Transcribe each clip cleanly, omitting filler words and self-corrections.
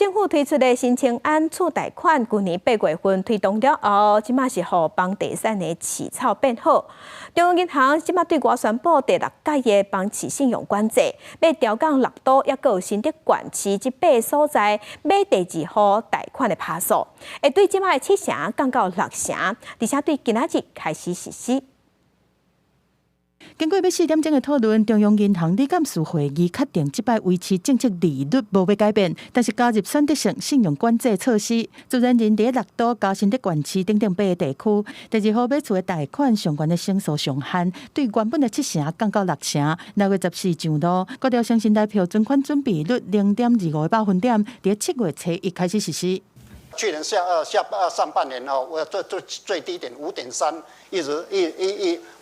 政府推出的新青安厝贷款，去年8月份推动了后，即马是互房地产的起草变好。中央银行即马对外宣布第6届的房市信用管制，要调降6都，也有新竹县市这8个所在买第2户贷款的趴数，会对即马的7成降到6成，而且对今仔日开始实施。 经过要4点钟的讨论，中央银行理监事会议确定，即摆维持政策利率无要改变，但是加入选择性信用管制措施。自然人伫6都加新竹县市等8个地区，第2户买厝的贷款相关的成数上限，对原本的7成降到6成。6月14上路，高调相信贷票存款准备率0.25%百分点，伫7月初1开始实施。 去年上半年哦，我最低点5.3，一直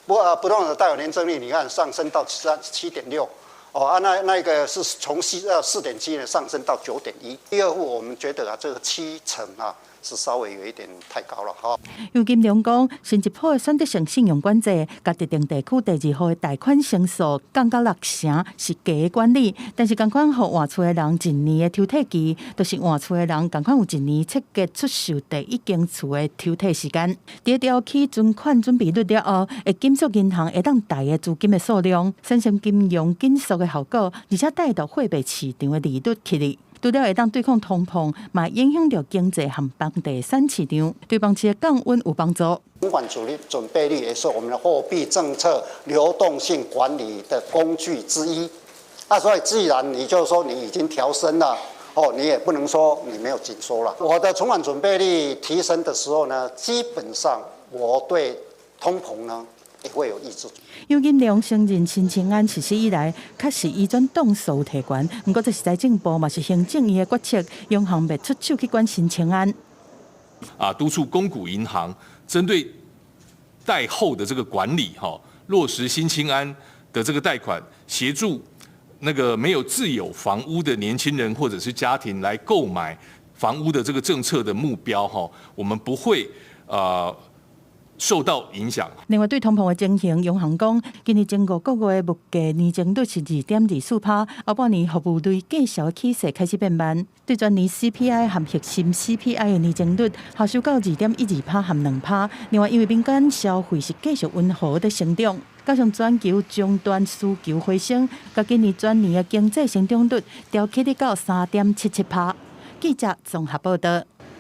不动的贷款年增率，你看上升到7.6，哦那个是从4.7上升到9.1。第2户我们觉得这个7成是稍微有一点太高了哈。尤金龙讲，新一波的选择性信用管制，甲特定地区第2户的贷款成数降到6成是假的管理，但是同款互换厝的人1年的抽退期，就是换厝的人同款有1年切结出售第1间厝的抽退时间。伫调起存款准备率了后，会减少银行会当贷的资金的数量，产生金融紧缩的效果，而且带动货币市场的利率起嚟。 除了会当对抗通膨，嘛影响到经济和房地产市场，对房市的降温有帮助。存款准备率也是我们的货币政策流动性管理的工具之一。所以既然你就是说你已经调升了，你也不能说你没有紧缩了。我的存款准备率提升的时候呢，基本上我对通膨呢。 也会有抑制。尤金良承认，新青安实施以来，确实移转动数提悬。不过，这是财政部嘛是行政院的决策，央行未出手去管新青安。督促公股银行针对贷后的这个管理，落实新青安的这个贷款，协助那个没有自有房屋的年轻人或者是家庭来购买房屋的这个政策的目标，我们不会受到影响。另外，对通膨的情形，央行讲，今年前5个月物价年增率是2.24%，后半年服务类计销起势开始变慢。对全年 CPI 和核心 CPI 的年增率下收到2.12%和2%。另外，因为民间消费是继续温和的成长，加上全球终端需求回升，甲今年全年的经济成长率调起到3.77%。记者综合报道。